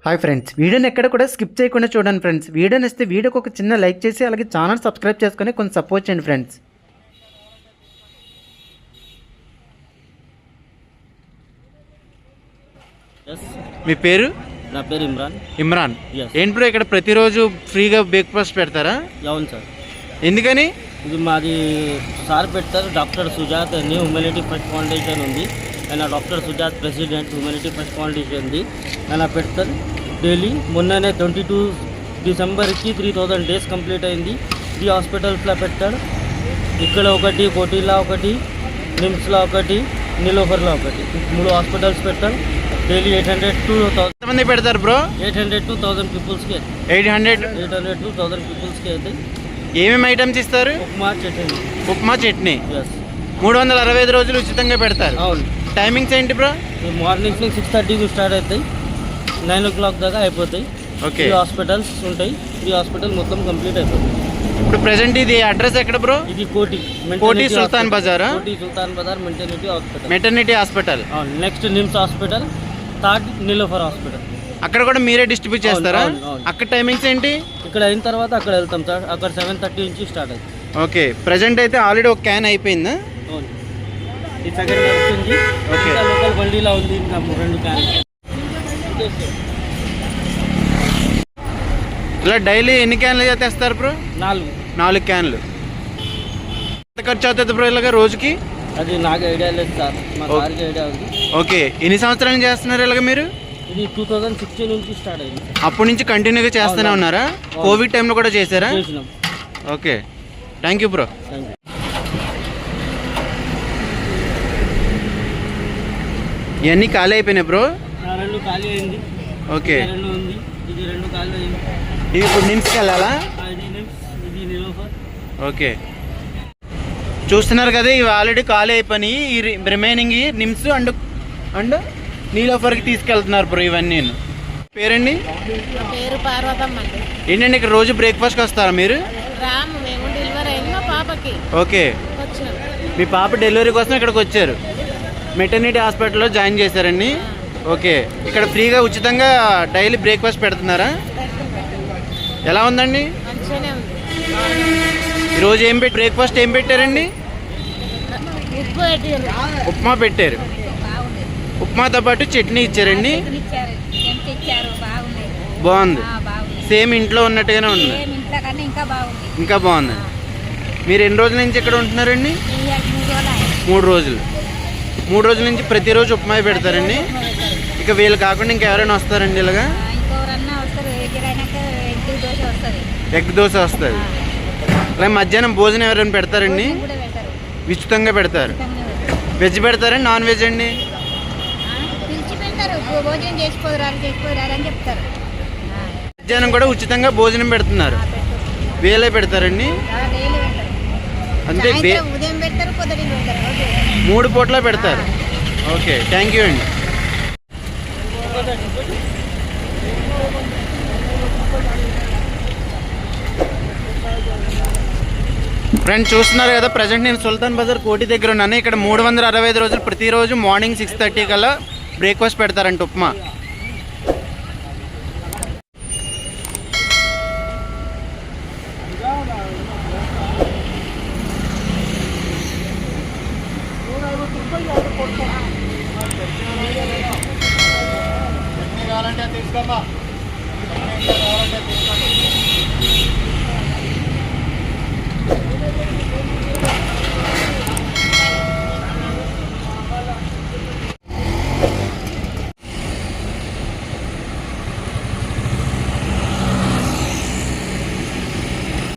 Hi friends, వీడియోని ఎక్కడ కూడా స్కిప్ చేయకుండా చూడండి ఫ్రెండ్స్. వీడియో నచ్చితే వీడియోకి ఒక చిన్న లైక్ చేసి అలాగే ఛానల్ సబ్స్క్రైబ్ చేసుకొని కొంచెం సపోర్ట్ చేయండి ఫ్రెండ్స్. మీ పేరు? నా పేరు ఇమ్రాన్. ఇమ్రాన్. Yes. ఏంటి బ్రో, ఇక్కడ ప్రతిరోజు ఫ్రీగా బ్రేక్ఫాస్ట్ పెడతారా? అవును సార్. ఎందుకని? ఇది మాది సార్ పెడతారు. డాక్టర్ సుజాత్ అని హ్యూమానిటీ ఫస్ట్ ఫౌండేషన్ ఉంది. ఆయన doctor Sujath president humanity first foundation ఉంది. ఆయన పెడతారు డైలీ. మొన్ననే 22 డిసెంబర్కి 3000 డేస్ కంప్లీట్ అయింది. 3 హాస్పిటల్స్లో పెట్టాడు. ఇక్కడ ఒకటి, కోటిలా ఒకటి, నిమ్స్లో ఒకటి, నీలోఫర్లో ఒకటి, 3 హాస్పిటల్స్ పెట్టాడు. డైలీ 800 to 1000 మంది పెడతారు బ్రో? 800 to 1000 పీపుల్స్కి 800 to 1000 పీపుల్స్కి అయితే. ఏమేమి ఐటమ్స్ ఇస్తారు? ఉప్మా చట్నీ. ఉప్మా చట్నీ. ఎస్. 365 రోజులు ఉచితంగా పెడతారు. అవును. టైమింగ్స్ ఏంటి బ్రో? మార్నింగ్ 6:30కి స్టార్ట్ అవుతాయి, 9 o'clock దాకా అయిపోతాయి. ఓకే. 3 హాస్పిటల్స్ ఉంటాయి. 3 హాస్పిటల్ మొత్తం కంప్లీట్ అయిపోతుంది. ఇప్పుడు ప్రెసెంట్ ఇది అడ్రస్ ఎక్కడ బ్రో? ఇది కోటి సుల్తాన్ బజారా? Koti Sultan Bazar maternity hospital. Maternity hospital. అవును. Next NIMS hospital, third Niloufer hospital. అక్కడ కూడా మీరే డిస్ట్రిబ్యూట్ చేస్తారా? అవును. అక్కడ టైమింగ్స్ ఏంటి? ఇక్కడ అయిన తర్వాత అక్కడ వెళ్తాం సార్. అక్కడ 7:30 నుంచి స్టార్ట్ అవుతుంది. ఓకే. ప్రెసెంట్ అయితే ఆల్రెడీ ఒక క్యాన్ అయిపోయిందా? అవును. ఈ సెకండ్ వచ్చింది. ఓకే. ఇంకా లోకల్ బండిలో ఉంది, ఇంకా 2 క్యాన్. ఇలా డైలీ ఎన్ని క్యాన్లు తెస్తారు బ్రో? 4 క్యాన్లు. ఎంత ఖర్చు అవుతుంది బ్రో ఇలాగ రోజుకి? అది నాకు ఐడియా లేదు సార్, మా సార్కి ఐడియా ఉంది. ఓకే. ఎన్ని సంవత్సరాలు చేస్తున్నారు ఇలాగ మీరు? ఇది 2016 నుంచి స్టార్ట్ అయింది. అప్పటి నుంచి కంటిన్యూగా చేస్తూనే ఉన్నారా? కోవిడ్ టైంలో కూడా చేశారా? చేసినాం. Okay. Thank you bro. Thank you. ఇవన్నీ ఖాళీ అయిపోయినాయి బ్రో? 2 ఖాళీ అయింది. ఓకే. 2 ఉంది. ఇది 2 ఖాళీ అయింది. ఇవి ఇప్పుడు నిమ్స్కి వెళ్ళాలా? ఇది నిమ్స్, ఇది నీలోఫర్. ఓకే. చూస్తున్నారు కదా, ఇవి ఆల్రెడీ ఖాళీ అయిపోయి ఈ రిమైనింగ్ నిమ్స్ అండ్ అండ్ నీలోఫర్కి తీసుకెళ్తున్నారు బ్రో ఇవన్నీ. పేరండి? పేరు పార్వతమ్మ అండి. ఏంటండి ఇక్కడ రోజు బ్రేక్ఫాస్ట్కి వస్తారా మీరు? రాము, మేము డెలివరీ అయింది మా పాపకి. ఓకే. వచ్చినాం. మీ పాప డెలివరీ కోసం ఇక్కడికి వచ్చారు. మెటర్నిటీ హాస్పిటల్లో జాయిన్ చేశారండి. ఓకే. ఇక్కడ ఫ్రీగా ఉచితంగా డైలీ బ్రేక్ఫాస్ట్ పెడుతున్నారా? ఎలా ఉందండి? మంచిగానే ఉంది. ఈరోజు బ్రేక్ఫాస్ట్ ఏం పెట్టారండి? ఉప్పు పెట్టారు. ఉప్మా పెట్టారు. ఉప్మాతో పాటు చట్నీ ఇచ్చారండి. బాగుంది. సేమ్ ఇంట్లో ఉన్నట్టుగానే ఉంది. ఇంకా బాగుంది. మీరు ఎన్ని రోజుల నుంచి ఇక్కడ ఉంటున్నారండి? 3 రోజులు. 3 రోజుల నుంచి ప్రతిరోజు ఉప్మా పెడతారండి. ఇక వీళ్ళు కాకుండా ఇంకెవరైనా వస్తారండి ఇలాగా? ఎగ్ దోశ వస్తుంది. అలా మధ్యాహ్నం భోజనం ఎవరైనా పెడతారండి? ఉచితంగా పెడతారు. వెజ్ పెడతారండి, నాన్ వెజ్ అండి? మధ్యాహ్నం కూడా ఉచితంగా భోజనం పెడుతున్నారు. వేలే పెడతారండి. అంతే. 3 పూట్ల పెడతారు. ఓకే. థ్యాంక్ యూ అండి. ఫ్రెండ్స్ చూస్తున్నారు కదా, ప్రజెంట్ నేను సుల్తాన్ బజార్ కోటి దగ్గర ఉన్నాను. ఇక్కడ 365 రోజులు ప్రతిరోజు మార్నింగ్ 6:30 కల్లా బ్రేక్ఫాస్ట్ పెడతారంట ఉప్మా. కావాలంటే తీసుకోమా.